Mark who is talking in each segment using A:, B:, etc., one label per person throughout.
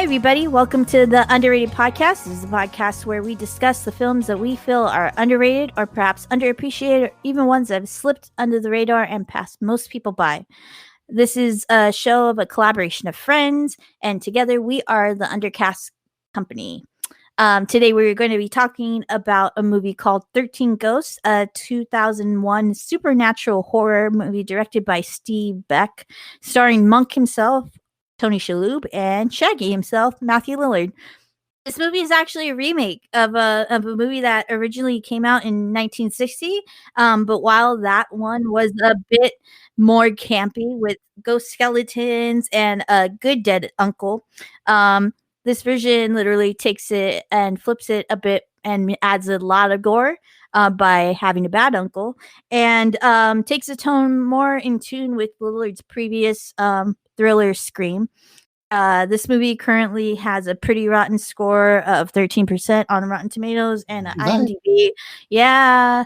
A: everybody. Welcome to the Underrated Podcast. This is a podcast where we discuss the films that we feel are underrated or perhaps underappreciated, or even ones that have slipped under the radar and passed most people by. This is a show of a collaboration of friends, and together we are the Undercast Company. Today we're going to be talking about a movie called 13 Ghosts, a 2001 supernatural horror movie directed by Steve Beck, starring Monk himself, Tony Shalhoub, and Shaggy himself, Matthew Lillard. This movie is actually a remake of a movie that originally came out in 1960. But while that one was a bit more campy with ghost skeletons and a good dead uncle, this version literally takes it and flips it a bit and adds a lot of gore by having a bad uncle, and takes a tone more in tune with Lillard's previous thriller Scream. This movie currently has a pretty rotten score of 13% on Rotten Tomatoes and an IMDb. Yeah,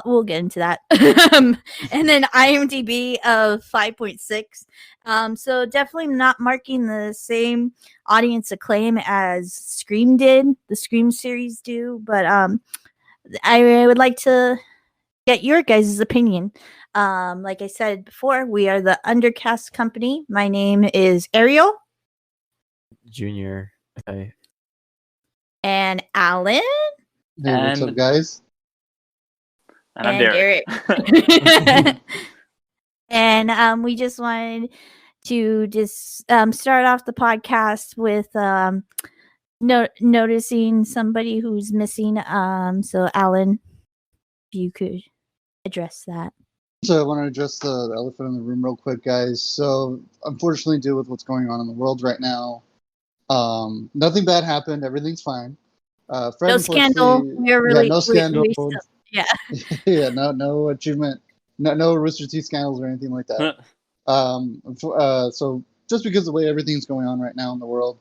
A: we'll get into that. And then IMDb of 5.6. So definitely not marking the same audience acclaim as Scream did, the Scream series do. But I would like to get your guys' opinion. Like I said before, we are the Undercast Company. My name is Ariel.
B: Junior. Okay.
A: And Alan.
C: Hey, what's up, guys?
D: And I'm Derek.
A: And we just wanted to start off the podcast with noticing somebody who's missing. So Alan, if you could address that.
C: So I want to address the elephant in the room real quick, guys. So unfortunately, due with what's going on in the world right now, nothing bad happened. Everything's fine. Fred,
A: no scandal.
C: No scandal.
A: Yeah.
C: Yeah. No achievement. No Rooster Teeth scandals or anything like that. So just because of the way everything's going on right now in the world,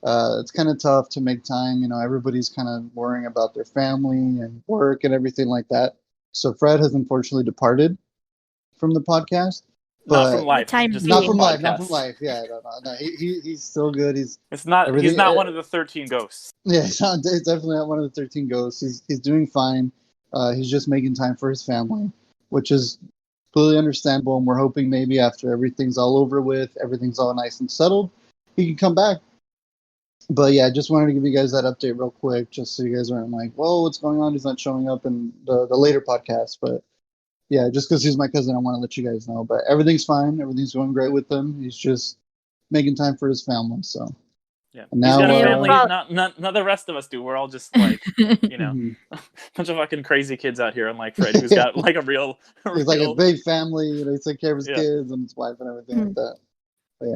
C: it's kind of tough to make time. You know, everybody's kind of worrying about their family and work and everything like that. So Fred has unfortunately departed from the podcast.
D: Not from life.
C: Not from life. Yeah, no. He's still good. He's not
D: one of the 13 ghosts.
C: Yeah, it's definitely not one of the 13 ghosts. He's doing fine. He's just making time for his family, which is completely understandable. And we're hoping maybe after everything's all over with, everything's all nice and settled, he can come back. But yeah, I just wanted to give you guys that update real quick, just so you guys aren't like, whoa, what's going on? He's not showing up in the later podcast. But yeah, just because he's my cousin, I want to let you guys know. But everything's fine. Everything's going great with him. He's just making time for his family. So
D: yeah,
C: now,
D: he's got a family. Not the rest of us do. We're all just like, you know, a bunch of fucking crazy kids out here. Unlike Fred, who's got like a real.
C: He's like a big family. You know, he takes care of his kids and his wife and everything like that.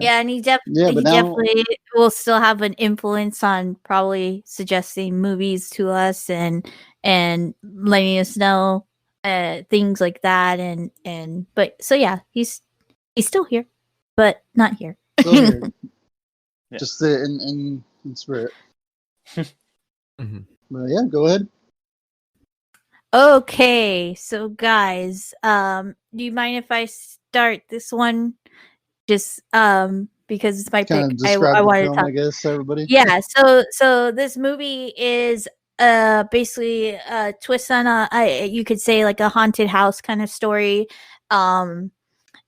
A: Yeah, and he definitely will still have an influence on probably suggesting movies to us and letting us know things like that. But so yeah, he's still here, but not here.
C: Still here. Yeah. Just in spirit.
B: Mm-hmm.
C: But yeah, go ahead.
A: Okay, so guys, do you mind if I start this one? Just because it's my pick. I wanted to talk.
C: I guess everybody.
A: Yeah, so this movie is basically a twist on you could say like a haunted house kind of story.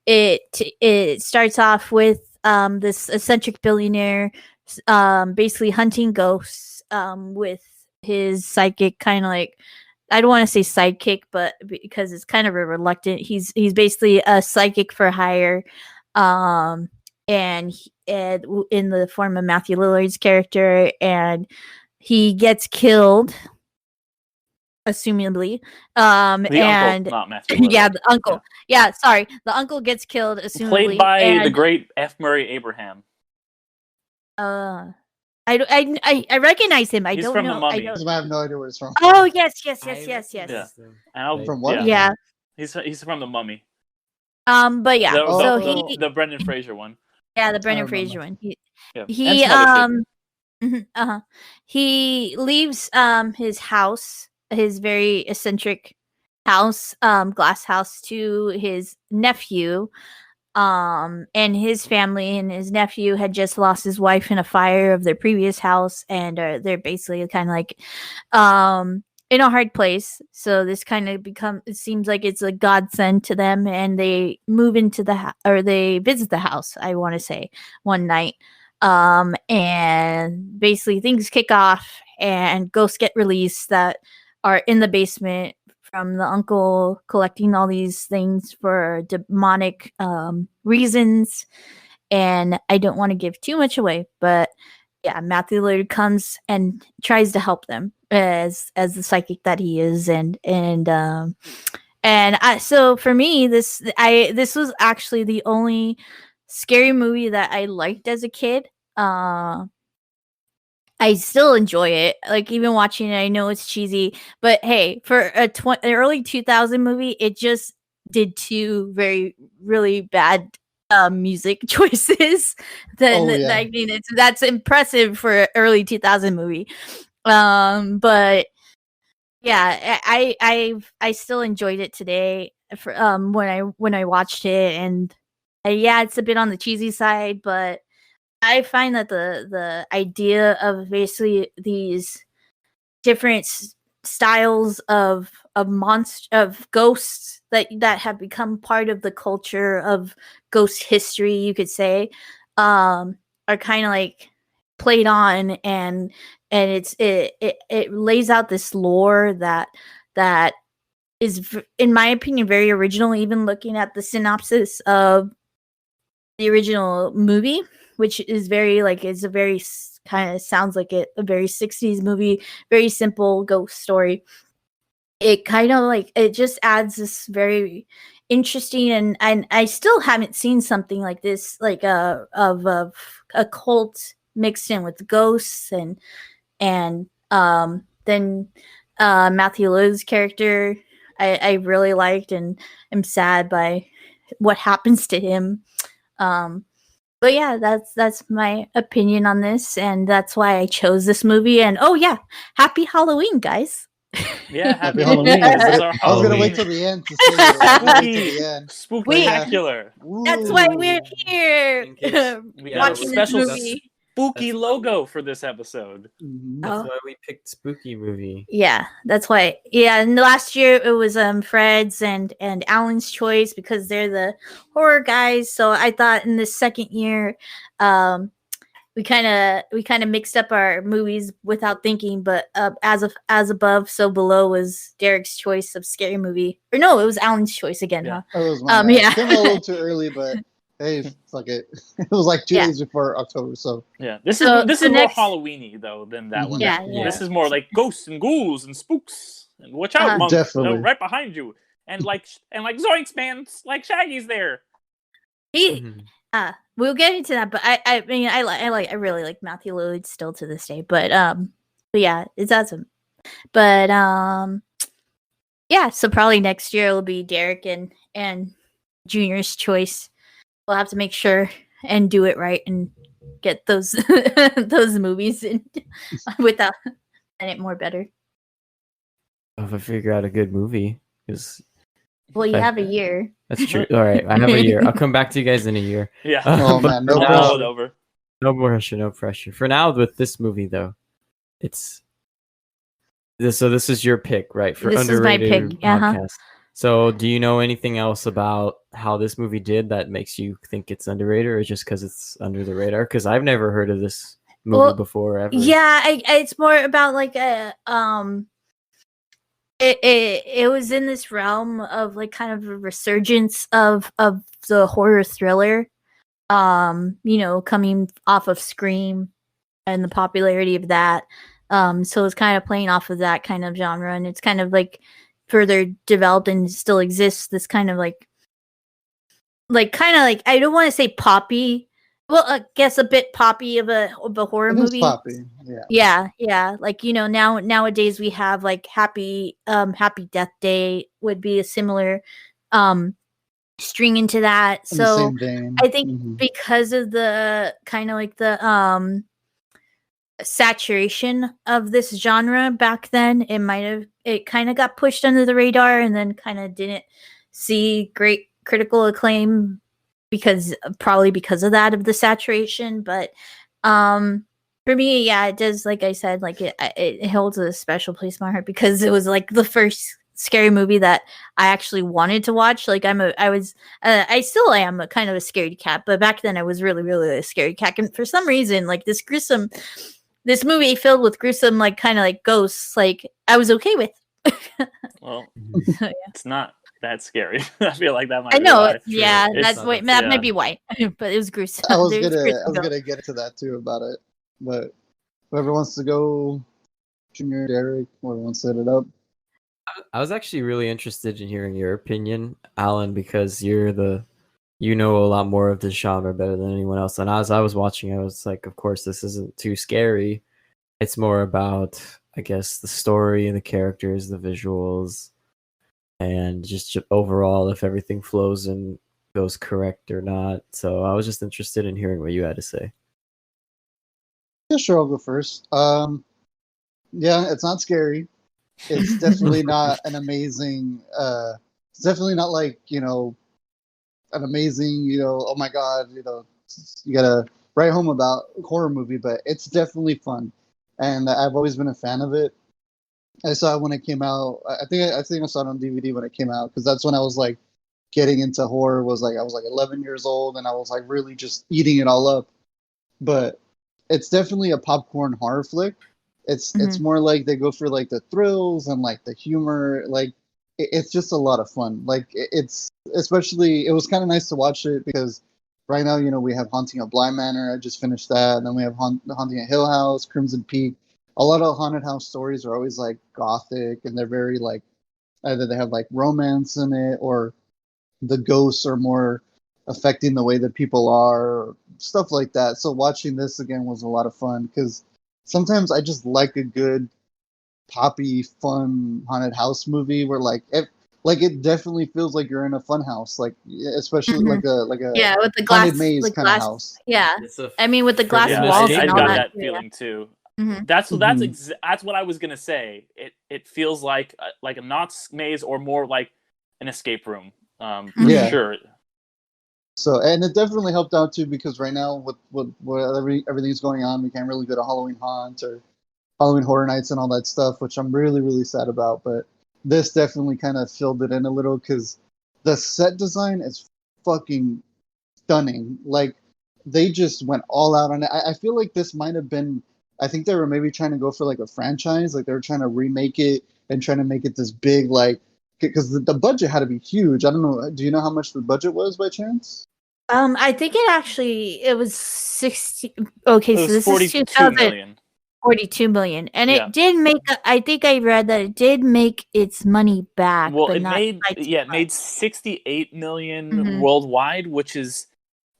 A: It starts off with this eccentric billionaire basically hunting ghosts with his psychic, kind of like, I don't want to say sidekick, but because it's kind of a reluctant, he's basically a psychic for hire. And in the form of Matthew Lillard's character, and he gets killed, assumably.
D: Uncle, not Matthew Lillard.
A: Yeah, the uncle. Yeah, sorry, the uncle gets killed, assumably.
D: Played by the great F. Murray Abraham.
A: I recognize him.
D: He's from The Mummy.
C: I have no idea where it's from.
A: Oh yes.
D: Yeah.
C: From what?
A: Yeah.
D: He's from The Mummy.
A: But yeah,
D: the Brendan Fraser one.
A: Yeah, the Brendan Fraser one. He leaves his house, his very eccentric house, glass house, to his nephew, And his family and his nephew had just lost his wife in a fire of their previous house, and they're basically kind of like in a hard place. So this kind of it seems like it's a godsend to them, and they move into or they visit the house, I want to say, one night. And basically things kick off and ghosts get released that are in the basement from the uncle collecting all these things for demonic reasons. And I don't want to give too much away, but yeah, Matthew Lillard comes and tries to help them as the psychic that he is, so for me, this was actually the only scary movie that I liked as a kid. I still enjoy it. Like, even watching it, I know it's cheesy, but hey, for an early 2000 movie, it just did two really bad music choices. I mean, that's impressive for an early 2000 movie. But yeah, I still enjoyed it today for when I watched it, and yeah, it's a bit on the cheesy side, but I find that the idea of basically these different styles of ghosts that have become part of the culture of ghost history, you could say, are kind of like played on, and it lays out this lore that is, in my opinion, very original. Even looking at the synopsis of the original movie, which is it's a very kind of sounds like a very 60s movie, very simple ghost story. It kind of it just adds this very interesting, and I still haven't seen something like this, like of a cult mixed in with ghosts, and then Matthew Lillard's character I really liked, and am sad by what happens to him. But yeah, that's my opinion on this, and that's why I chose this movie. And oh yeah, happy Halloween, guys!
D: Yeah, happy
C: Halloween.
D: Halloween. This is our
C: I was gonna
D: Halloween.
C: wait till the end to say it. I was gonna wait till the end.
D: Spectacular.
A: That's why we're here
D: We got a
A: watching this
D: special
A: movie.
D: spooky logo for this episode.
B: That's why we picked spooky movie.
A: Yeah, that's why. Yeah, and last year it was Fred's and Alan's choice, because they're the horror guys. So I thought in this second year, we kind of mixed up our movies without thinking. But as above, so below was Derek's choice of scary movie. Or no, it was Alan's choice again,
D: Yeah.
A: huh?
C: It was mine.
A: Yeah.
C: It came a little too early, but hey, fuck it. It was like 2 days before October, so
D: yeah. This
A: So
D: is more
A: next-
D: Halloweeny though than that one.
A: Yeah,
D: This is more like ghosts and ghouls and spooks. And watch out, monk!
C: Definitely.
D: Right behind you. And like zoinks, man! Like Shaggy's there.
A: We'll get into that, but I mean I really like Matthew Lillard still to this day, but yeah, it's awesome. But yeah, so probably next year it'll be Derek and Junior's choice. We'll have to make sure and do it right and get those those movies in without and it more better.
B: If I figure out a good movie, because
A: Well, you have a year.
B: That's true. All right, I have a year. I'll come back to you guys in a year.
D: Yeah.
C: Oh
B: But
C: man, no
B: for now-
C: pressure.
D: over.
B: No pressure, no pressure. For now, with this movie though, it's this. So this is your pick, right? For
A: This is my
B: underrated
A: pick, uh-huh.
B: podcast. So, do you know anything else about how this movie did that makes you think it's underrated, or just because it's under the radar? Because I've never heard of this movie
A: Well,
B: before ever.
A: Yeah, it's more about like a It was in this realm of like kind of a resurgence of the horror thriller, coming off of Scream and the popularity of that. So it's kind of playing off of that kind of genre, and it's kind of like further developed and still exists. This kind of like I don't want to say poppy. Well, I guess a bit poppy of a horror
C: It is
A: movie.
C: poppy. Yeah.
A: Yeah. Like, nowadays we have like Happy Death Day would be a similar string into that.
C: In the
A: So
C: same vein.
A: I think
C: Mhm.
A: because of the kind of like the saturation of this genre back then, it kind of got pushed under the radar and then kind of didn't see great critical acclaim probably because of that, of the saturation. But for me, yeah, it does. Like I said, like it holds a special place in my heart because it was like the first scary movie that I actually wanted to watch. Like I still am a kind of a scaredy cat, but back then I was really, really a scaredy cat. And for some reason, like this movie filled with gruesome, like kind of like ghosts, like I was okay with.
D: Well,
A: So, yeah.
D: it's not that scary. I feel like that might.
A: I know,
D: be
A: yeah,
B: It's
A: that might be why, but it was gruesome.
C: I was
A: There's gruesome
C: gonna get into that too about it, but whoever wants to go, Junior, Derek, whoever wants to set it up.
B: I was actually really interested in hearing your opinion, Alan, because you know a lot more of this genre better than anyone else. And as I was watching, I was like, of course, this isn't too scary. It's more about, I guess, the story and the characters, the visuals, and just overall if everything flows and goes correct or not. So I was just interested in hearing what you had to say.
C: Yeah, sure, I'll go first. Yeah, it's not scary. It's definitely not an amazing. It's definitely not like an amazing. Oh my god, you gotta write home about horror movie, but it's definitely fun, and I've always been a fan of it. I saw it when it came out. I think I saw it on DVD when it came out because that's when I was like getting into horror. I was like 11 years old, and I was like really just eating it all up. But it's definitely a popcorn horror flick. It's more like they go for like the thrills and like the humor. Like it's just a lot of fun. Like it's especially it was kind of nice to watch it because right now we have Haunting of Bly Manor. I just finished that, and then we have Haunting of Hill House, Crimson Peak. A lot of haunted house stories are always like gothic, and they're very like either they have like romance in it or the ghosts are more affecting the way that people are, or stuff like that. So watching this again was a lot of fun because sometimes I just like a good poppy, fun haunted house movie where it definitely feels like you're in a fun house, like especially like a
A: yeah, with the
C: haunted
A: glass,
C: maze
A: like
C: kind of
A: glass.
C: house.
A: Yeah,
B: It's a
A: I mean with the glass
B: freaking
A: walls
B: escape
A: and
D: I
A: all
D: got
B: room.
A: that.
D: that feeling too.
A: Mm-hmm.
D: That's
C: Mhm.
D: that's what I was gonna say. It feels like a not maze or more like an escape room. For
C: Yeah.
D: sure.
C: So, and it definitely helped out too because right now with everything's going on, we can't really go to Halloween Haunt or Halloween Horror Nights and all that stuff, which I'm really really sad about. But this definitely kind of filled it in a little because the set design is fucking stunning. Like they just went all out on it. I feel like this might have been. I think they were maybe trying to go for like a franchise, like they were trying to remake it and trying to make it this big, like because the budget had to be huge. I don't know. Do you know how much the budget was by chance?
A: I think it was 60. Okay,
D: It
A: so
D: was
A: this is
D: 42 million.
A: 42 million, and
D: Yeah.
A: it did make. I think I read that it did make its money back,
D: Well,
A: but
D: it
A: not
D: made
A: by too
D: it made
A: much.
D: 68 million
A: Mhm.
D: worldwide, which is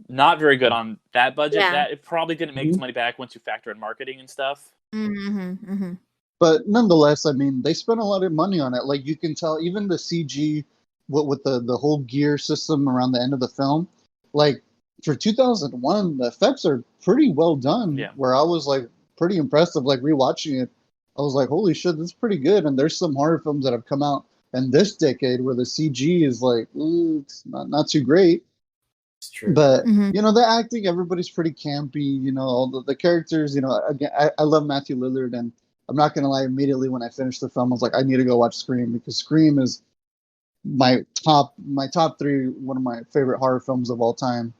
D: not very good on that budget.
A: Yeah.
D: That it probably didn't make its
C: Mhm.
D: money back once you factor in marketing and stuff.
A: Mm-hmm, mm-hmm.
C: But nonetheless, I mean, they spent a lot of money on it. Like you can tell, even the CG, with the whole gear system around the end of the film, like for 2001, the effects are pretty well done.
D: Yeah.
C: Where I was like pretty impressive. Like rewatching it, I was like, holy shit, this is pretty good. And there's some horror films that have come out in this decade where the CG is like, ooh, it's not too great.
B: It's true.
C: But
A: Mhm.
C: the acting, everybody's pretty campy. All the characters. Again, I love Matthew Lillard, and I'm not gonna lie. Immediately when I finished the film, I was like, I need to go watch Scream because Scream is my top three, one of my favorite horror films of all time.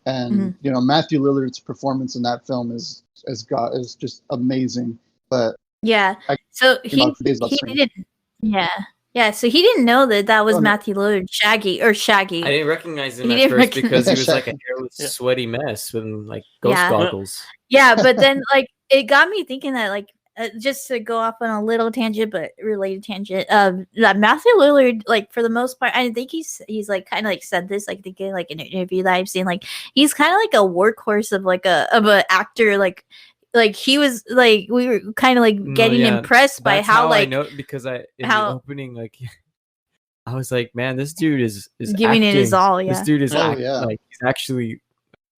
C: And Matthew Lillard's performance in that film is just amazing. But
A: Yeah.
C: I
A: So
C: came out for days about
A: he
C: Scream.
A: didn't. Yeah. Yeah. So he didn't know that was
C: Oh, no.
A: Matthew Lillard, Shaggy.
B: I didn't recognize him
A: He
B: at
A: didn't
B: first
A: recognize-
B: because he was like a
C: Shaggy.
B: hairless,
D: Yeah.
B: sweaty mess with like ghost
A: Yeah.
B: goggles.
A: Yeah, but then like it got me thinking that like just to go off on a little tangent but related tangent, that Matthew Lillard, like for the most part, I think he's like kind of like said this, like thinking like in an interview that I've seen, like he's kind of like a workhorse of like a actor, like he was like we were kind of like
B: No,
A: getting
B: yeah,
A: impressed by
B: that's
A: how
B: I
A: like
B: know because in the
A: how-
B: opening, like I was like, man, this dude is
A: giving it his
B: acting.
A: all.
B: This
A: Yeah.
B: dude is
C: Oh,
B: act,
C: yeah.
B: like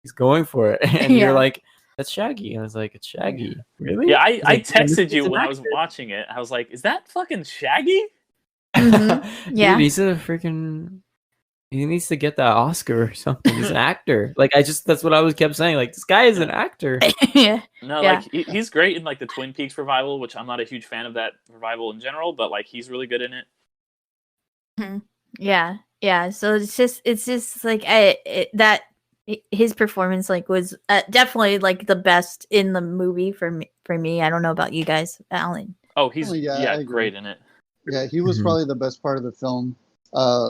B: he's going for it, and
A: Yeah.
B: you're like, that's Shaggy. I was like, it's Shaggy, really?
D: Yeah, I
B: was like, "Man, this
D: texted you
B: dude's an
D: when I was
B: actor."
D: watching it. I was like, "Is that fucking Shaggy?"
A: Mhm. Yeah.
B: Dude, he's a freaking He needs to get that Oscar or something. He's an actor. Like that's what I was kept saying. Like this guy is an actor.
A: Yeah.
D: No,
A: Yeah.
D: like he's great in like the Twin Peaks revival, which I'm not a huge fan of that revival in general, but like he's really good in it.
A: Mhm. Yeah. So it's just like his performance like was definitely like the best in the movie for me. I don't know about you guys, Alan.
D: Oh, he's
C: yeah, I agree.
D: great in it.
C: Yeah, he was
B: Mhm.
C: probably the best part of the film,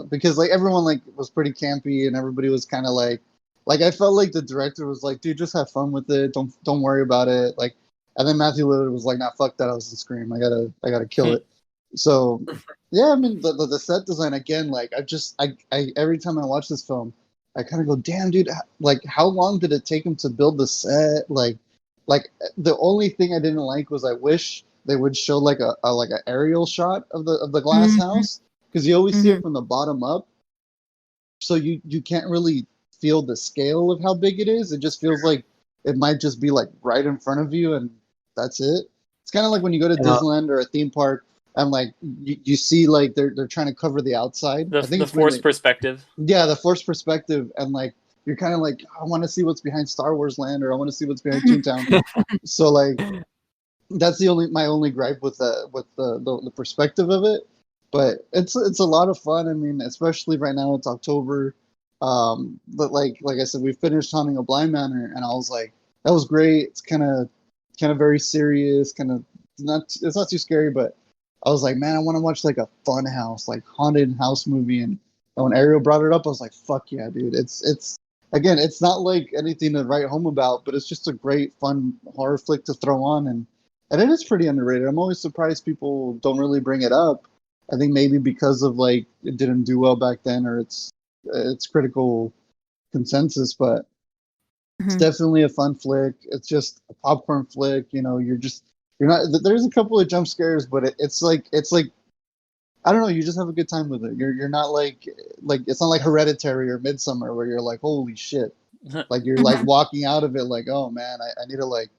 C: because like everyone like was pretty campy and everybody was kind of like I felt like the director was like, dude, just have fun with it, don't worry about it, like, and then Matthew Lillard was like, nah, fuck that, I was in Scream, I gotta kill it. So yeah, I mean the set design again, like I every time I watch this film, I kind of go, damn, dude, like how long did it take him to build the set? Like the only thing I didn't like was I wish they would show like a like an aerial shot of the glass
A: Mhm.
C: house, because you always see it
A: Mhm.
C: from the bottom up, so you can't really feel the scale of how big it is. It just feels like it might just be like right in front of you and that's it. It's kind of like when you go to
B: Yeah.
C: Disneyland or a theme park and like you see like they're trying to cover the outside. I think
D: The
C: it's
D: forced perspective.
C: yeah, the forced perspective, and like you're kind of like, I want to see what's behind Star Wars Land, or I want to see what's behind Toontown. So like that's my only gripe with the perspective of it. But it's a lot of fun. I mean, especially right now it's October. But like I said, we finished Haunting a Blind Manor, and I was like, that was great. It's kind of very serious, kind of it's not too scary, but I was like, man, I want to watch like a fun house, like haunted house movie. And when Ariel brought it up, I was like, fuck yeah, dude. It's again, it's not like anything to write home about, but it's just a great fun horror flick to throw on, and it is pretty underrated. I'm always surprised people don't really bring it up. I think maybe because of like it didn't do well back then, or it's critical consensus, but it's
A: Mhm.
C: definitely a fun flick. It's just a popcorn flick. You know, you're not. There's a couple of jump scares, but it's like I don't know. You just have a good time with it. You're not like it's not like Hereditary or Midsummer where you're like, holy shit. Like you're like walking out of it like, oh man, I need to like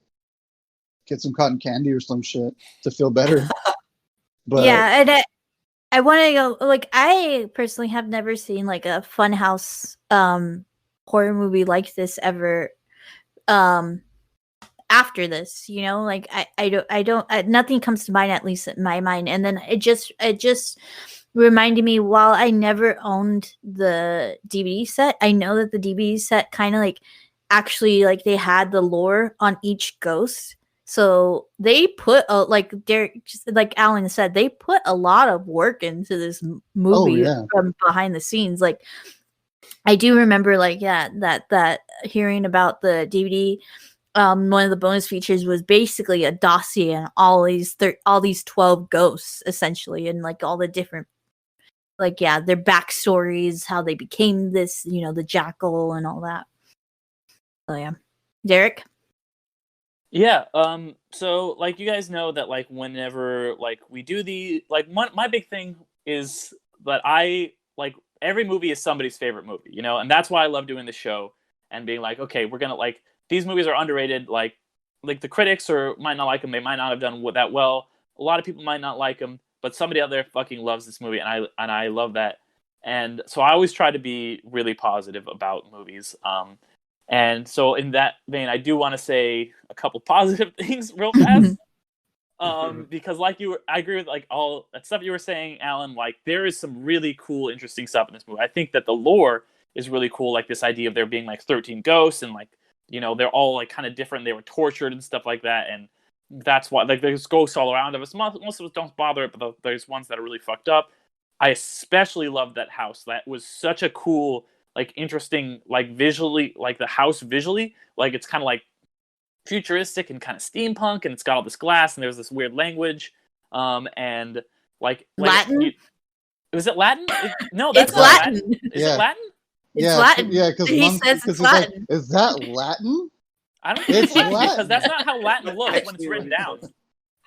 C: get some cotton candy or some shit to feel better. But
A: Yeah, and I want to go. Like, I personally have never seen like a funhouse horror movie like this ever. Um, After this, like nothing comes to mind, at least in my mind. And then it just reminded me, while I never owned the DVD set, I know that the DVD set kind of like actually like they had the lore on each ghost. So they put like Derek, just like Alan said, they put a lot of work into this
C: oh
A: movie
C: yeah,
A: from behind the scenes. Like I do remember, like, yeah, that hearing about the DVD. One of the bonus features was basically a dossier on all these 12 ghosts, essentially, and like all the different, like, yeah, their backstories, how they became this, the jackal and all that. So yeah, Derek.
D: Yeah, so like you guys know that like whenever like we do my big thing is that I like every movie is somebody's favorite movie, and that's why I love doing the show and being like, okay, we're gonna like these movies are underrated, like the critics or might not like them, they might not have done that well. A lot of people might not like them, but somebody out there fucking loves this movie, and I love that, and so I always try to be really positive about movies. And so in that vein, I do want to say a couple positive things real fast. Because I agree with like all that stuff you were saying, Alan. Like there is some really cool, interesting stuff in this movie. I think that the lore is really cool. Like this idea of there being like 13 ghosts and like, they're all like kind of different. They were tortured and stuff like that. And that's why like there's ghosts all around of us. Most of us don't bother it, but there's ones that are really fucked up. I especially love that house. That was such a cool, like interesting, like visually, like the house visually, like it's kind of like futuristic and kind of steampunk, and it's got all this glass, and there's this weird language, and like
A: Latin.
D: Was it Latin? No, that's
A: It's
D: not
A: Latin.
D: Latin. Is
C: Yeah.
D: it Latin?
A: It's
C: yeah,
A: Latin.
C: yeah, because
A: He says it's Latin.
C: Like, is that Latin?
D: I don't think it's
C: It's
D: Latin,
C: Latin.
D: because that's not how Latin looks when it's written down.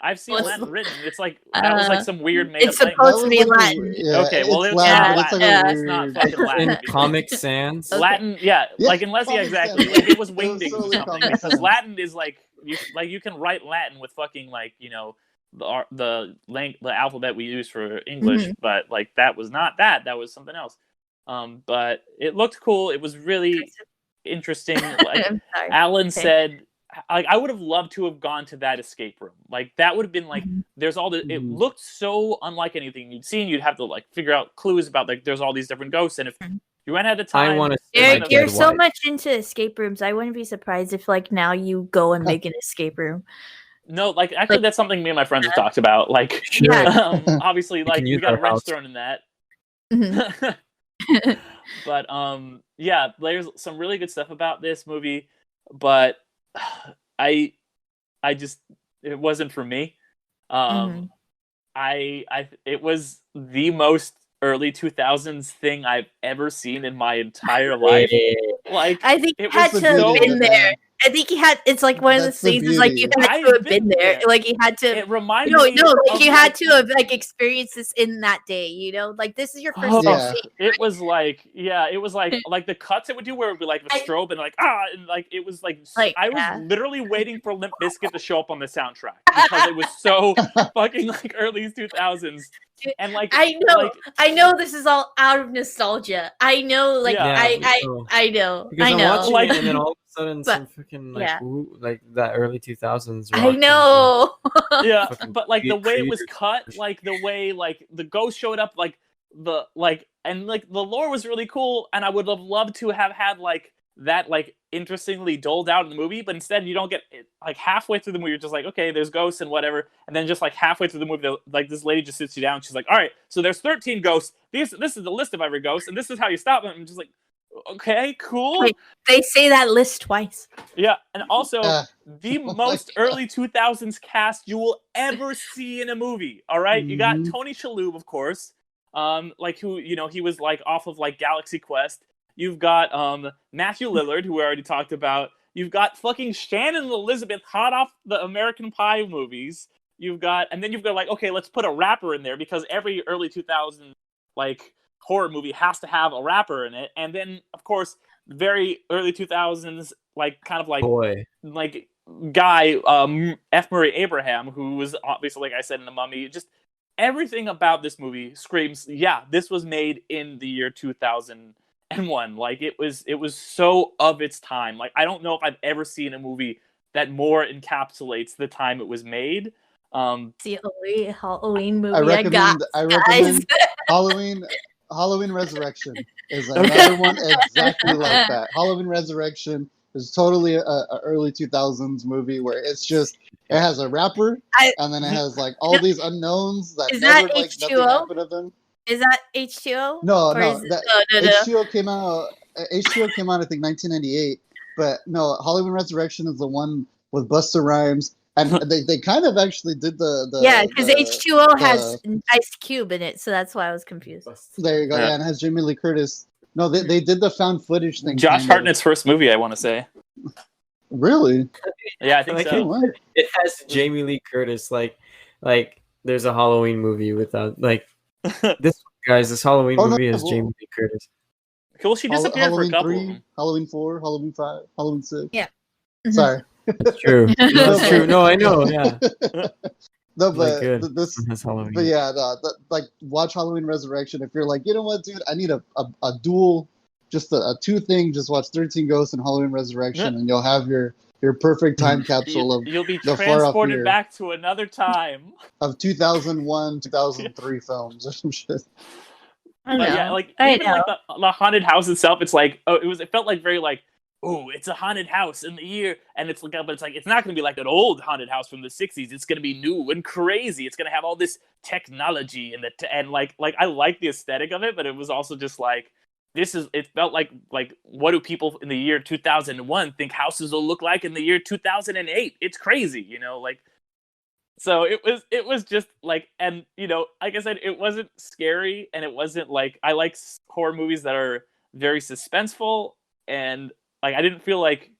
D: I've seen
A: Well,
D: Latin written. It's like that was like some weird made
A: It's
D: up language.
A: supposed to be
C: like
A: Latin.
D: Okay, well,
C: it's
D: it's
C: Latin,
D: not
C: but it's
D: Latin.
C: like a
D: It's
C: weird.
D: not fucking Latin.
B: In Comic Sans.
A: Okay.
D: Latin, yeah,
C: Yeah,
D: like unless
C: Comic
D: exactly,
C: Sans.
D: like it was
C: It was
D: wingdings or
C: totally
D: something,
C: Comic
D: because
C: Sans.
D: Latin is like you can write Latin with fucking like the alphabet we use for English,
A: Mhm.
D: but like that was not that. That was something else. But it looked cool. It was really interesting. Like
A: I'm sorry.
D: Alan
A: Okay.
D: said, like I would have loved to have gone to that escape room. Like that would have been like
A: Mhm.
D: there's all the. It
C: Mhm.
D: looked so unlike anything you'd seen. You'd have to like figure out clues about like there's all these different ghosts, and if
A: Mhm.
D: you ran out of
B: I
D: time,
B: want to
D: it
B: see
A: Eric,
D: wouldn't
B: my
A: you're
B: dead
A: so
B: wife.
A: much into escape rooms. I wouldn't be surprised if, like, now you go and make an escape room.
D: No, like actually,
A: Like,
D: that's something me and my friends have talked about. Like,
A: Yeah.
D: obviously,
B: We
D: like
B: can
D: we
B: use
D: got a
B: our
D: wrench
B: house.
D: thrown in that.
A: Mhm.
D: But yeah, there's some really good stuff about this movie, but I I just it wasn't for me. Um
A: Mhm.
D: it was the most early 2000s thing I've ever seen in my entire life.
B: Yeah.
D: Like
A: I think you
D: it
A: had
D: was
A: to have
C: beauty of
A: been
C: it,
A: there.
C: man.
A: I think he had. It's like one of
C: That's
A: those
C: the
A: things. Is like you
C: beauty.
A: had to
D: I've
A: have been
D: been
A: there.
D: there.
A: Like you had to.
D: It reminded
A: No,
D: me
A: no. Like
D: of
A: you had
D: like
A: to have like experienced this in that day. You know, like this is your first time
C: Yeah.
A: seeing.
D: it was like it was like the cuts it would do where it would be like a
A: I-
D: strobe and like and like it was like
A: Like,
D: I was
A: yeah.
D: literally waiting for Limp Bizkit to show up on the soundtrack because it was so fucking like early 2000s and like
A: I know this is all out of nostalgia. I know, like
D: yeah
B: Yeah, no.
A: I know,
B: Because
A: I
B: I'm
A: know.
B: watching
D: Like-
B: it, and then all of a sudden,
A: But-
B: some freaking
A: yeah.
B: like that early 2000s rock.
A: I know.
D: yeah
B: Fucking
D: but like the way it was
B: creators.
D: cut like the way like the ghost showed up like the like and like the lore was really cool and I would have loved to have had like that like interestingly doled out in the movie but instead you don't get it like halfway through the movie you're just like okay there's ghosts and whatever and then just like halfway through the movie like this lady just sits you down she's like all right so there's 13 ghosts this is the list of every ghost and this is how you stop them I'm just like okay cool
A: Wait. They say that list twice.
D: yeah and also
C: Yeah.
D: the
C: Oh my
D: most early 2000s cast you will ever see in a movie all right you got
C: Mhm.
D: Tony Shalhoub of course like who you know he was like off of like Galaxy Quest you've got Matthew Lillard who we already talked about you've got fucking Shannon Elizabeth hot off the American Pie movies you've got and then you've got like okay let's put a rapper in there because every early 2000s like horror movie has to have a rapper in it and then of course very early 2000s like kind of
B: Boy,
D: like guy F. Murray Abraham who was obviously like I said in The Mummy just everything about this movie screams yeah this was made in the year 2001 like it was so of its time like I don't know if I've ever seen a movie that more encapsulates the time it was made
A: It's the only Halloween movie
C: I
A: I got.
C: recommend Halloween Resurrection is another one exactly like that. Halloween Resurrection is totally a early 2000s movie where it's just it has a rapper and then it has like all these unknowns that
A: Is
C: never
A: that
C: like nothing
A: H2O?
C: happened to them.
A: Is that H2O?
C: No,
A: Or
C: no,
A: is it-
C: that
A: no.
C: H2O came out. H2O came out I think 1998, but no, Halloween Resurrection is the one with Busta Rhymes, and they kind of actually did the
A: Yeah, because H2O has
C: the-
A: Ice Cube in it, so that's why I was confused.
C: there you go,
D: Yeah.
C: yeah, and it has Jamie Lee Curtis. No, they did the found footage thing.
D: Josh
C: kind of.
D: Hartnett's first movie I want to say
C: Really?
D: yeah I think
B: Like
D: so
C: Oh, wow.
B: it has Jamie Lee Curtis. Like there's a Halloween movie without like this guys. This Halloween
C: Oh, no,
B: movie has
C: well-
B: Jamie Lee Curtis.
D: cool she disappeared for a
C: Halloween
D: couple of
C: 3,
D: them
C: Halloween 4, Halloween 5, Halloween 6.
A: Yeah.
C: Sorry.
B: That's true. That's true. No, I know. Yeah,
C: No,
B: like
C: but
B: good.
C: this.
B: That's Halloween.
C: But yeah, like watch Halloween Resurrection. If you're like, you know what, dude, I need a dual, just a two thing. Just watch 13 Ghosts and Halloween Resurrection,
D: Yeah.
C: and you'll have your perfect time capsule of
D: you'll be
C: the far off
D: transported
C: year
D: back to another time
C: 2001, 2003 films or some shit.
A: I
D: But
A: know.
D: yeah, like
A: I
D: even
A: know.
D: like the haunted house itself, it's like it felt like very like it's a haunted house in the year, and it's like but it's like it's not going to be like an old haunted house from the '60s. It's going to be new and crazy. It's going to have all this technology and like I like the aesthetic of it, but it was also just like it felt like what do people in the year 2001 think houses will look like in the year 2008? It's crazy, you know, like. So it was just like and you know like I said it wasn't scary and it wasn't like I like horror movies that are very suspenseful and like I didn't feel like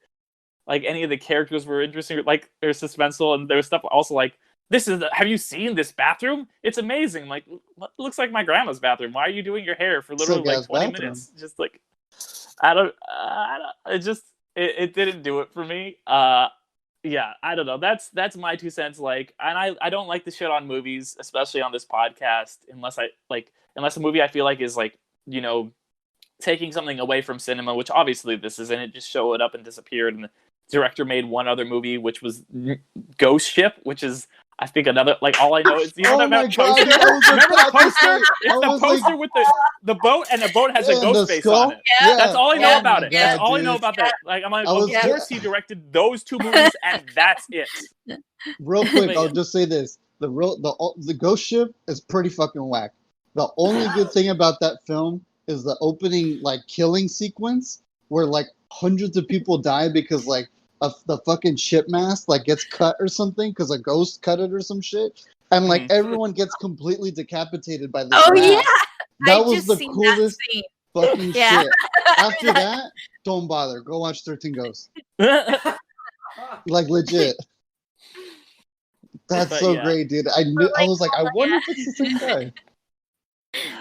D: any of the characters were interesting like they're suspenseful and there was stuff also like have you seen this bathroom? It's amazing. Like what looks like my grandma's bathroom. Why are you doing your hair for literally like
C: Silk-ass
D: 20
C: bathroom.
D: minutes? Just like I don't it just it didn't do it for me. Yeah, I don't know. That's my 2 cents. Like, and I don't like to shit on movies, especially on this podcast, unless a movie I feel like is like, you know, taking something away from cinema, which obviously this isn't. It just showed up and disappeared, and the director made one other movie, which was Ghost Ship, which is, I think, another, like, all I know is, you know,
C: Oh my
D: that
C: God,
D: poster?
C: I was
D: Remember the
C: about to
D: poster?
C: say-
D: It's
C: I
D: the
C: was
D: poster
C: like-
D: with the boat, and the boat has a
C: and
D: ghost
C: the
D: face
C: skull?
D: on it.
C: Yeah.
D: That's all I know
A: Yeah.
D: about it.
C: Yeah,
D: That's all I know
C: dude.
D: about that. Like, I'm like,
C: I
D: of
C: was
D: course he directed those two movies, and that's it.
C: Real quick,
D: But
C: I'll
D: yeah.
C: just say this: the Ghost Ship is pretty fucking whack. The only good thing about that film is the opening, like, killing sequence where like hundreds of people die because like the fucking ship mast like gets cut or something because a ghost cut it or some shit, and like everyone gets completely decapitated by this.
A: Oh
C: mast.
A: yeah,
C: That
A: I
C: was
A: just
C: the
A: seen
C: coolest
A: that scene.
C: fucking
A: Yeah.
C: shit. After that, don't bother. Go watch 13 Ghosts. Like, legit. That's
D: But
C: so
D: yeah.
C: great, dude. I was like, I wonder if it's the same guy.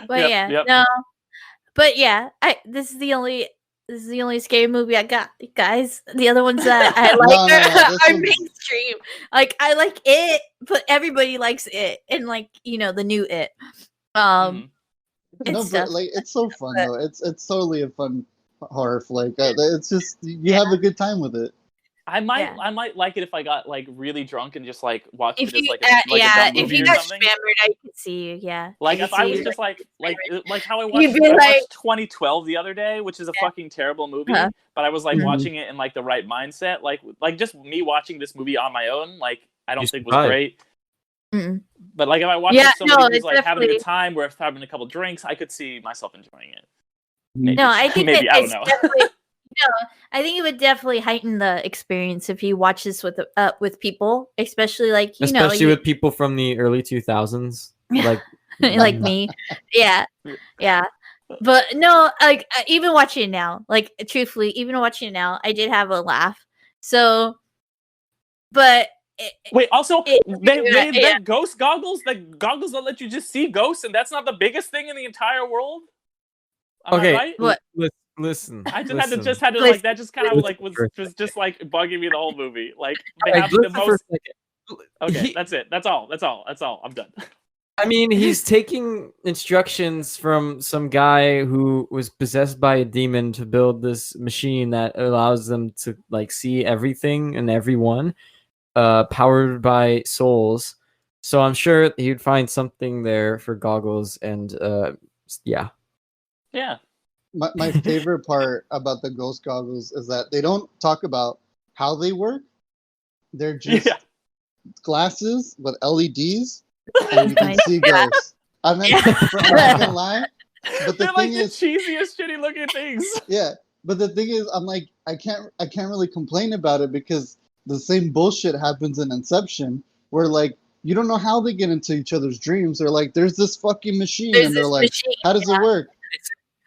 A: But
D: Yep.
A: no. But yeah, this is the only scary movie I got, guys. The other ones that I like
C: No, this
A: are
C: one's-
A: mainstream. Like, I like It, but everybody likes It, and like, you know, the new It.
D: Mhm.
A: And
C: No,
A: stuff.
C: but like, it's so fun though. It's totally a fun horror flick. It's just you have a good time with it.
D: I might like it if I got like really drunk and just like watched
A: If
D: it as
A: you,
D: like a dumb
A: if
D: movie
A: you
D: or
A: got
D: something.
A: spammered, I could see you. Yeah,
D: Like
A: could
D: if I
A: see
D: was
A: you.
D: just like how I
A: You'd
D: watched,
A: be
D: I
A: like-
D: watched 2012 the other day, which is a fucking terrible movie.
A: Uh-huh.
D: But I was like
A: Mhm.
D: watching it in like the right mindset. Like just me watching this movie on my own, like I don't
B: You
D: think was
B: survived.
D: great.
A: Mm-mm.
D: But like if I watched
A: Yeah,
D: with somebody
A: no,
D: who's
A: it's
D: like having a good
A: definitely-
D: time, where having a couple drinks, I could see myself enjoying it.
A: No, I think
D: maybe I don't
A: it's
D: know.
A: definitely. No, I think it would definitely heighten the experience if you watch this with people, especially like
B: Especially with people from the early 2000s. Like,
A: like me. Yeah. But no, like even watching it now, like truthfully, even watching it now, I did have a laugh. So, but
D: Wait, also
A: yeah.
D: they ghost goggles, the goggles that let you just see ghosts, and that's not the biggest thing in the entire world. Am I right?
A: What?
B: Listen.
D: I
B: listen.
D: had to like that just kind of
B: Listen
D: like was
B: for a
D: just like bugging me the whole movie. Like they
B: Like,
D: have the
B: listen for a
D: most.
B: second.
D: Okay,
B: He-
D: that's it. That's all. I'm done.
B: I mean, he's taking instructions from some guy who was possessed by a demon to build this machine that allows them to like see everything and everyone, powered by souls. So I'm sure he'd find something there for goggles and yeah.
D: Yeah.
C: My favorite part about the ghost goggles is that they don't talk about how they work. They're just
D: Yeah.
C: glasses with LEDs, and you can
A: Nice.
C: see ghosts. I mean, I'm not gonna lie, but the
D: They're like
C: thing
D: the
C: is,
D: cheesiest, shitty looking things.
C: yeah. But the thing is, I'm like, I can't really complain about it because the same bullshit happens in Inception, where like you don't know how they get into each other's dreams. They're like, there's this fucking machine,
A: There's
C: and they're
A: this
C: like,
A: machine,
C: how does it work?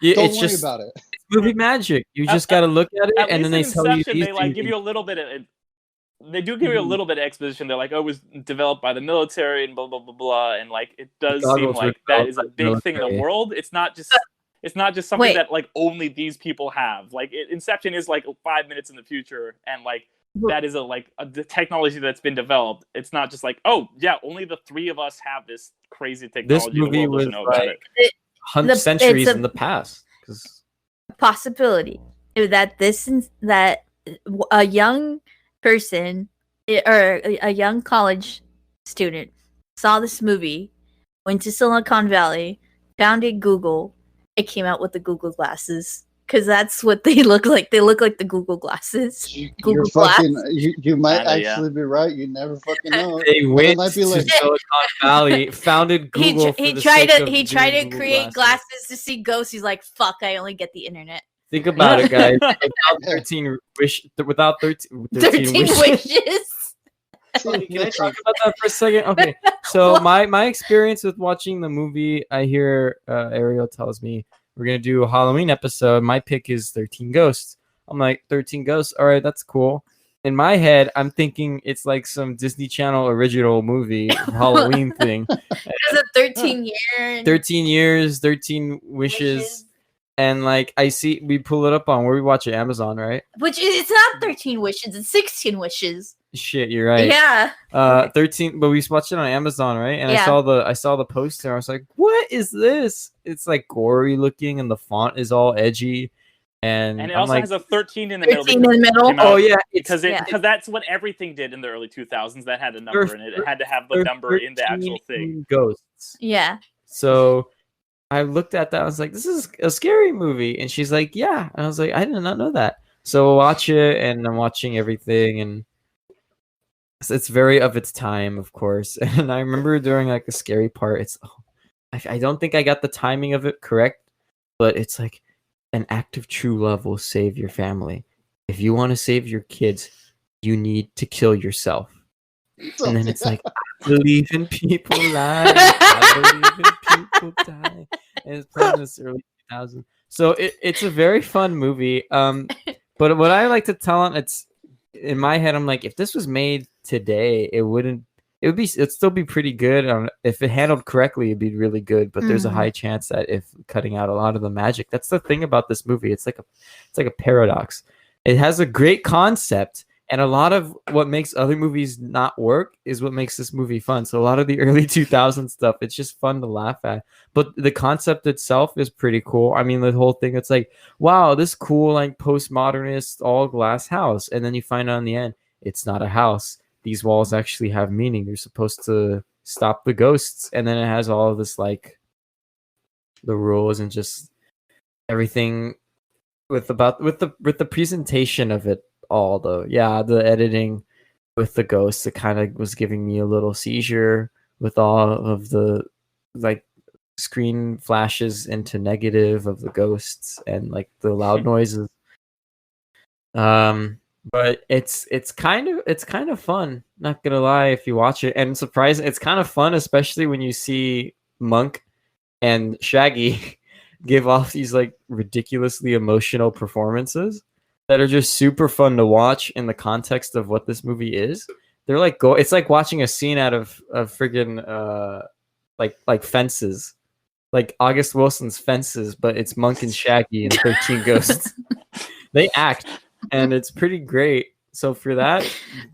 B: Yeah,
C: Don't
B: it's
C: worry
B: just
C: about it.
B: movie magic. You just got to look at it,
D: At
B: and then
D: least
B: they
D: in
B: tell you
D: Inception,
B: these
D: they like give
B: things.
D: you a little bit of. They do give you a little bit of exposition. They're like, "Oh, it was developed by the military," and blah blah blah blah. And like, it does seem
B: goggles were
D: like that
B: developed
D: is a
B: by the
D: big thing in the
B: military.
D: world. It's not just something
A: Wait.
D: that like only these people have. Like, Inception is like 5 minutes in the future, and like that is the technology that's been developed. It's not just like, oh yeah, only the three of us have this crazy technology.
B: This movie
D: the world doesn't
B: was
D: know about
B: like
D: it.
B: centuries
A: it's a-
B: in the past. 'Cause
A: possibility that a young person or a young college student saw this movie, went to Silicon Valley, founded Google, it came out with the Google glasses because that's what they look like. They look like the Google glasses. Google
C: You're fucking.
A: Glass.
C: You might
D: Kinda, yeah.
C: actually be right. You never fucking know.
B: They
C: And it
B: went
C: might be
B: to
C: like,
B: Silicon Valley, founded Google.
A: He
B: for the
A: tried
B: sake
A: to
B: of
A: he tried to
B: doing Google
A: create glasses to see ghosts. He's like, fuck, I only get the internet.
B: Think about it, guys. Without 13
A: 13 wishes.
B: Okay, can I talk about that for a second? Okay, so my experience with watching the movie, I hear Ariel tells me we're gonna do a Halloween episode. My pick is 13 Ghosts. I'm like 13 Ghosts. All right, that's cool. In my head, I'm thinking it's like some Disney Channel original movie Halloween thing.
A: It's a 13 year.
B: 13 years, 13 wishes. And like we pull it up on where we watch it, Amazon, right?
A: Which it's not 13 wishes, it's 16 wishes.
B: shit, you're right.
A: Yeah.
B: 13, but we watched it on Amazon, right? And
A: Yeah.
B: I saw the poster. I was like, what is this? It's like gory looking, and the font is all edgy. And
D: And it
B: I'm
D: also
B: like,
D: has a 13 in the middle.
A: 13 in the middle.
D: came out
B: oh yeah,
D: because that's what everything did in the early 2000s. That had a number in it. It had to have the number in the actual thing.
B: Ghosts.
A: Yeah.
B: So I looked at that. I was like, this is a scary movie. And she's like, yeah. And I was like, I did not know that. So we'll watch it, and I'm watching everything, and it's very of its time, of course. And I remember during like the scary part, I don't think I got the timing of it correct, but it's like an act of true love will save your family. If you want to save your kids, you need to kill yourself. And then it's like, I believe in people lie. I believe in people die. And it's playing this early 2000s. So it's a very fun movie. But what I like to tell them, it's in my head, I'm like, if this was made today, it'd still be pretty good. If it handled correctly, it'd be really good. But there's a high chance that if cutting out a lot of the magic, that's the thing about this movie. It's like a paradox. It has a great concept. And a lot of what makes other movies not work is what makes this movie fun. So a lot of the early 2000 stuff, it's just fun to laugh at. But the concept itself is pretty cool. I mean, the whole thing, it's like, wow, this cool, like, postmodernist all glass house. And then you find out in the end, it's not a house. These walls actually have meaning. They're supposed to stop the ghosts. And then it has all of this, like, the rules and just everything with the presentation of it all, though. Yeah, the editing with the ghosts, it kind of was giving me a little seizure with all of the, like, screen flashes into negative of the ghosts and like the loud noises. But it's kind of fun, not gonna lie, if you watch it. And surprising, it's kind of fun, especially when you see Monk and Shaggy give off these like ridiculously emotional performances that are just super fun to watch in the context of what this movie is. They're like it's like watching a scene out of friggin' like Fences, like August Wilson's Fences, but it's Monk and Shaggy and 13 Ghosts. They act, and it's pretty great. So for that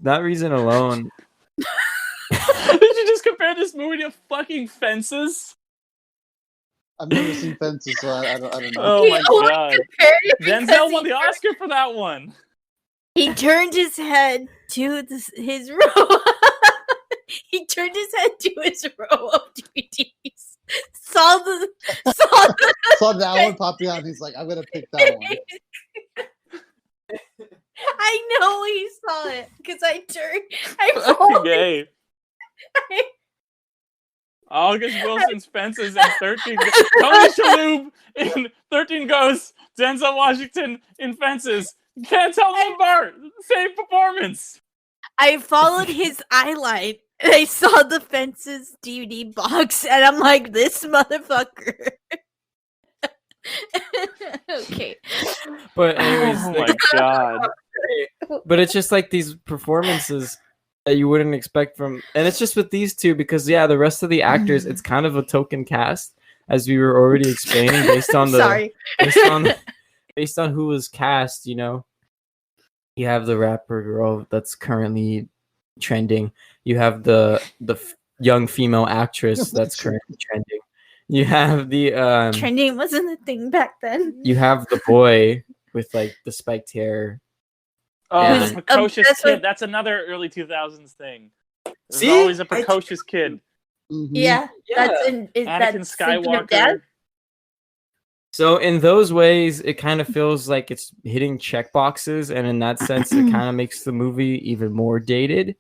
B: reason alone,
D: Did you just compare this movie to fucking Fences?
C: I've never seen Fences, so I don't know.
D: Oh my
A: He only
D: god!
A: compared it because
D: Denzel won the Oscar for that one.
A: He turned his head to his row. He turned his head to his row of DVDs. Saw
C: that one popping out. He's like, I'm gonna pick that one.
A: I know he saw it because I
D: Fucking gay. August Wilson's Fences and 13 Tony Shalhoub in 13 Ghosts, Denzel Washington in Fences. Can't tell them apart. Same performance.
A: I followed his eye line and I saw the Fences DVD box and I'm like, this motherfucker. Okay.
B: But anyways,
D: Oh my god.
B: But it's just like these performances that you wouldn't expect from, and it's just with these two because the rest of the actors, it's kind of a token cast, as we were already explaining, based on the
A: Sorry.
B: based on who was cast. You know, you have the rapper girl that's currently trending. You have the young female actress that's currently trending. You have the
A: trending wasn't a thing back then.
B: You have the boy with like the spiked hair.
D: Oh,
B: Yeah.
D: this precocious
A: That's
D: kid.
A: what-
D: That's another early 2000s thing. There's
B: See?
D: always a precocious kid.
C: Mm-hmm.
A: Yeah,
B: Yeah.
A: that's
D: Anakin
A: thinking of Dad?
D: Skywalker.
B: So in those ways, it kind of feels like it's hitting check boxes, and in that sense, it kind of makes the movie even more dated.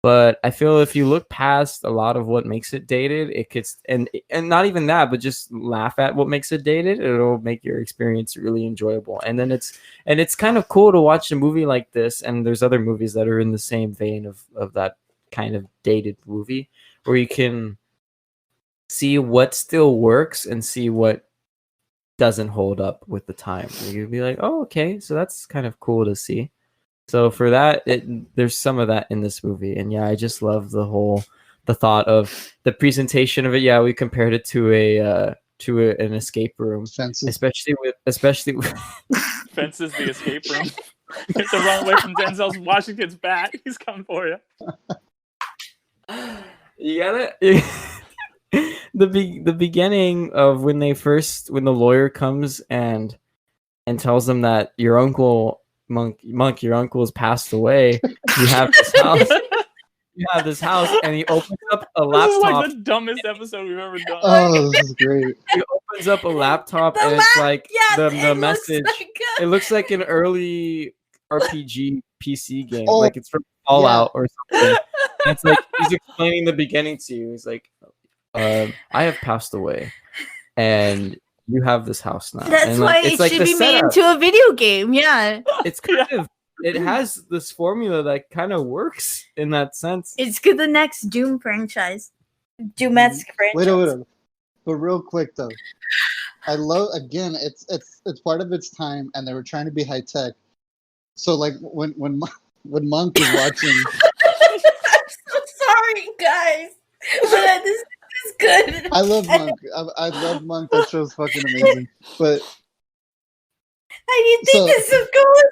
B: But I feel if you look past a lot of what makes it dated, it gets and not even that, but just laugh at what makes it dated, it'll make your experience really enjoyable. And then it's kind of cool to watch a movie like this, and there's other movies that are in the same vein of that kind of dated movie, where you can see what still works and see what doesn't hold up with the time. You'd be like, oh, okay, so that's kind of cool to see. So for that, there's some of that in this movie, and I just love the thought of the presentation of it. Yeah, we compared it to an escape room,
C: Fences.
B: especially with
D: Fences the escape room. You have to run away from Denzel Washington's bat. He's coming for you.
B: You gotta the beginning of when the lawyer comes and tells them that your uncle Monk, your uncle has passed away. You have this house. You have this house, and he opens up a laptop.
D: This is like the dumbest episode we've ever done.
C: Oh, this is great.
B: He opens up a laptop, and it's like the message.
A: Like
B: it looks like an early RPG PC game,
C: Oh,
B: like it's from Fallout or something. And it's like he's explaining the beginning to you. He's like, "I have passed away, and you have this house now."
A: That's
B: and
A: why
B: it's
A: it
B: like
A: should
B: the
A: be made
B: setup.
A: into a video game. Yeah,
B: It's kind of. It has this formula that kind of works in that sense.
A: it's good. The next Doom franchise, Doom-esque franchise.
C: Wait. But real quick though, I love again. It's part of its time, and they were trying to be high tech. So like when Monk is watching.
A: I'm so sorry, guys. But this is good.
C: I love Monk. I love Monk. That show's fucking amazing. But
A: I didn't think this was going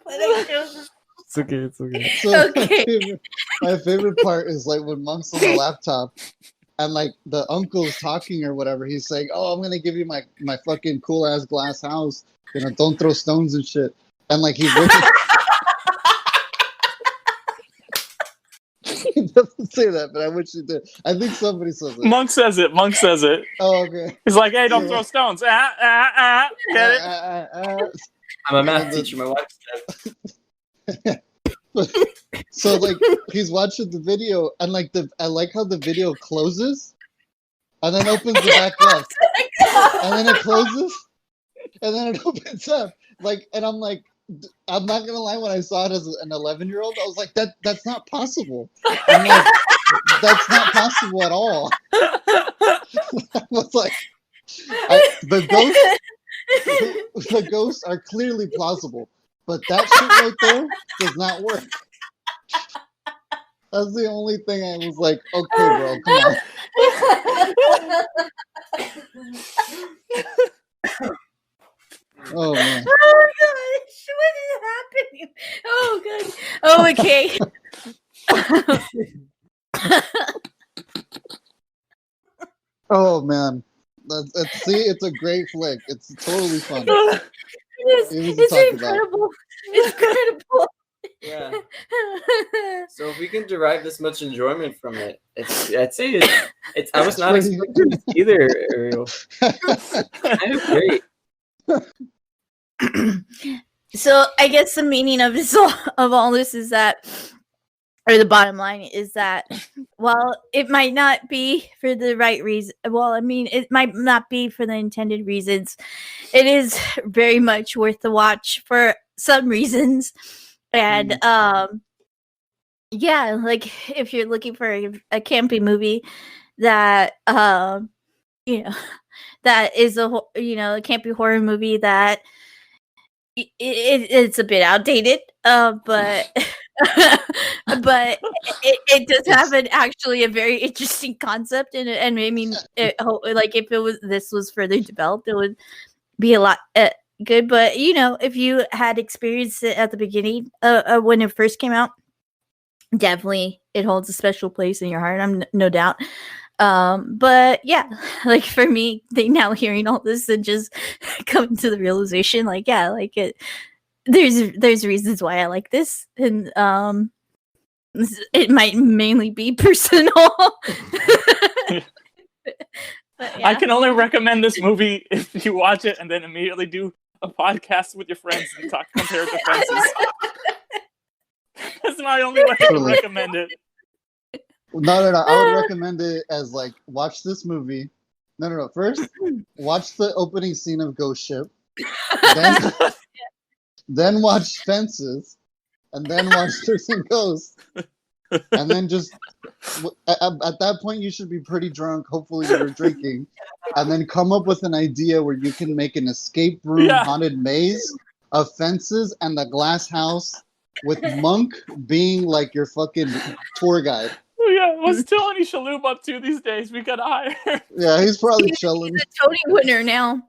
A: but I chose.
B: It's okay. It's okay.
C: so
A: Okay.
C: my favorite part is like when Monk's on the laptop and like the uncle's talking or whatever. He's saying, "Oh, I'm gonna give you my fucking cool ass glass house. You know, don't throw stones and shit." And like he he doesn't say that, but I wish he did. I think somebody says it.
D: Monk says it.
C: Oh, okay.
D: He's like, "Hey, don't throw stones." Get it?
B: I'm a math teacher. My wife said.
C: So like he's watching the video and like I like how the video closes and then opens it back up and then it closes and then it opens up like and I'm like I'm not gonna lie, when I saw it as an 11-year-old I was like that's not possible. I'm like, that's not possible at all. I was like the ghosts are clearly plausible, but that shit right there does not work. That's the only thing I was like, okay, bro, come on. Oh man.
A: Oh gosh, what is happening? Oh god. Oh, okay.
C: Oh man. See, it's a great flick. It's totally fun.
A: It's incredible. It's incredible.
B: Yeah. So if we can derive this much enjoyment from it, I'd say it's. I was not expecting this either, Ariel. Kind of great.
A: So I guess the meaning of all this is that, or the bottom line is that, while it might not be for the right reason, well, I mean, it might not be for the intended reasons, it is very much worth the watch for some reasons. And yeah, like if you're looking for a campy movie that you know, that is a campy horror movie that it's a bit outdated, but but it does have actually a very interesting concept in it, and I mean, like if this was further developed, it would be a lot good. But if you had experienced it at the beginning, when it first came out, definitely it holds a special place in your heart. I'm no doubt. But yeah, like for me, now hearing all this and just coming to the realization, like, yeah, like there's reasons why I like this, and it might mainly be personal. But, yeah.
D: I can only recommend this movie if you watch it and then immediately do a podcast with your friends and compare defenses. That's my only way to recommend it.
C: No. I would recommend it as like, watch this movie. No. First, watch the opening scene of Ghost Ship. Then watch Fences. And then watch 13 Ghosts. And then just, at that point, you should be pretty drunk. Hopefully you were drinking. And then come up with an idea where you can make an escape room haunted maze of Fences and the glass house with Monk being like your fucking tour guide.
D: Yeah, what's Tony Shalhoub up to these days? We gotta hire.
C: Yeah, he's probably chilling.
A: He's a Tony winner now.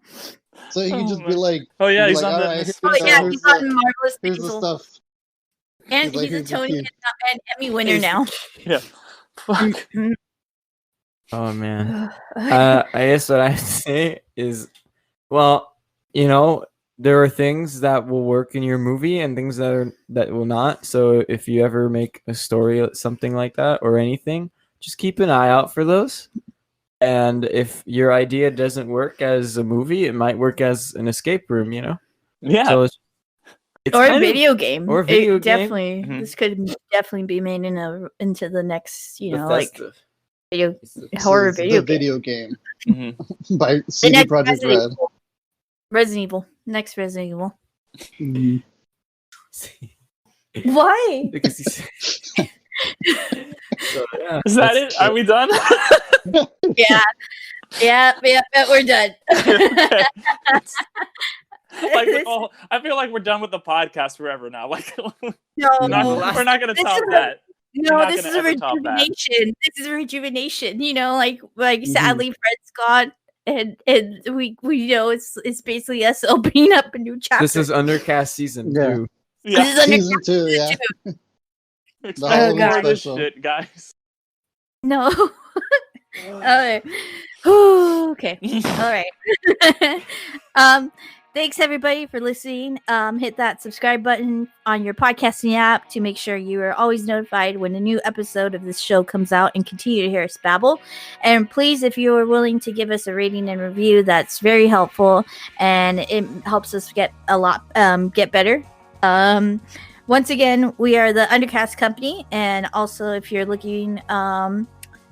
C: So he
D: Oh,
C: could just be
D: man.
C: like,
D: Oh yeah, he's
C: like,
D: on
C: all
D: the
C: right,
D: Miss
A: Oh
C: so
A: yeah,
C: here's
A: he's
C: the-
A: on Marvelous
C: here's the
A: Basil.
C: stuff.
A: And
C: like,
A: he's a
C: here's the
A: Tony
C: key.
A: and Emmy winner now.
D: Yeah. Fuck.
B: Oh man. I guess what I have to say is, well, there are things that will work in your movie and things that will not. So if you ever make a story something like that or anything, just keep an eye out for those. And if your idea doesn't work as a movie, it might work as an escape room.
D: Yeah.
B: So it's
A: Or a
B: kind of-
A: video game.
B: or a video
A: It
B: game.
A: Definitely.
D: Mhm.
A: This could definitely be made into the next, like
B: Bethesda.
A: video
C: This
A: horror
C: is
A: video
C: the
A: game.
C: video game
D: Mhm.
C: by
A: The
C: CD
A: next
C: Projekt Red.
A: Resident Evil. Next Resident Evil.
C: Mhm.
A: Why?
B: Because he's so, yeah,
D: Is that
B: that's
D: it? Are we done?
A: Yeah, we're done.
D: Okay. I feel like we're done with the podcast forever now. Like,
A: No,
D: we're not gonna
A: This
D: top
A: is a-
D: that.
A: no,
D: not
A: this
D: gonna
A: is a
D: ever top that.
A: rejuvenation. This is a rejuvenation. Like
C: Mhm.
A: sadly Fred's gone, and we it's basically us opening up a new chapter.
B: This is Undercast season
C: Yeah.
B: 2.
D: Yeah.
A: This is under-
C: Season 2, yeah.
D: Expect
C: Halloween
D: more of this
C: special.
D: shit, guys.
A: No. All right. Okay. All right. Thanks everybody for listening. Hit that subscribe button on your podcasting app to make sure you are always notified when a new episode of this show comes out, and continue to hear us babble. And please, if you are willing to give us a rating and review, that's very helpful, and it helps us get better. Once again, we are the Undercast Company, and also if you're looking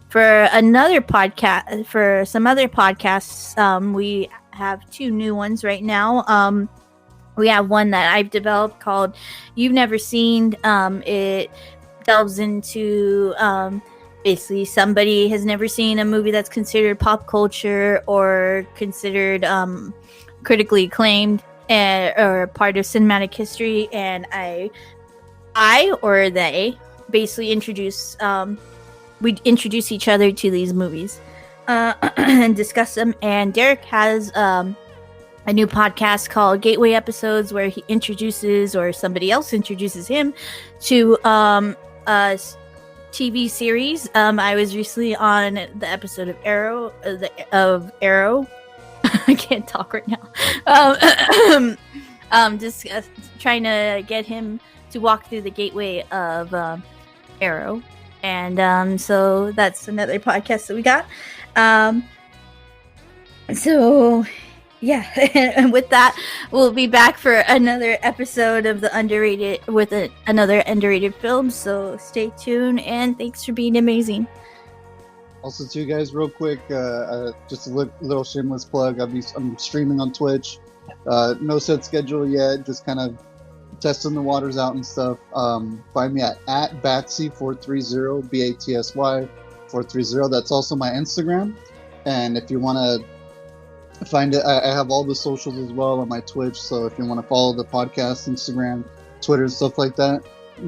A: for another podcast, for some other podcasts, we have 2 new ones right now. We have one that I've developed called You've Never Seen. It delves into basically somebody has never seen a movie that's considered pop culture or considered critically acclaimed or part of cinematic history, and I or they basically introduce each other to these movies and discuss them. And Derek has a new podcast called Gateway Episodes, where he introduces, or somebody else introduces him to a TV series. I was recently on the episode of Arrow. I can't talk right now. Just trying to get him to walk through the gateway of Arrow. And so that's another podcast that we got. So yeah, and with that, we'll be back for another episode of the another underrated film. So stay tuned, and thanks for being amazing.
C: Also, to you guys, real quick, just a little shameless plug. I'm streaming on Twitch. No set schedule yet. Just kind of testing the waters out and stuff. Find me at Batsy430, BATSY 430. That's also my Instagram. And if you want to find it, I have all the socials as well on my Twitch. So if you want to follow the podcast, Instagram, Twitter, stuff like that,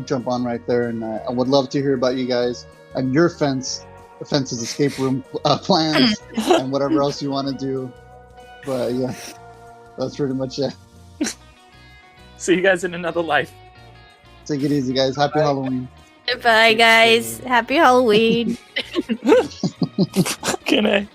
C: jump on right there. And I would love to hear about you guys and your fence's escape room plans and whatever else you want to do. But yeah, that's pretty much it.
D: See you guys in another life.
C: Take it easy, guys. Happy Halloween.
A: Bye, guys. Happy Halloween.
D: Fucking A.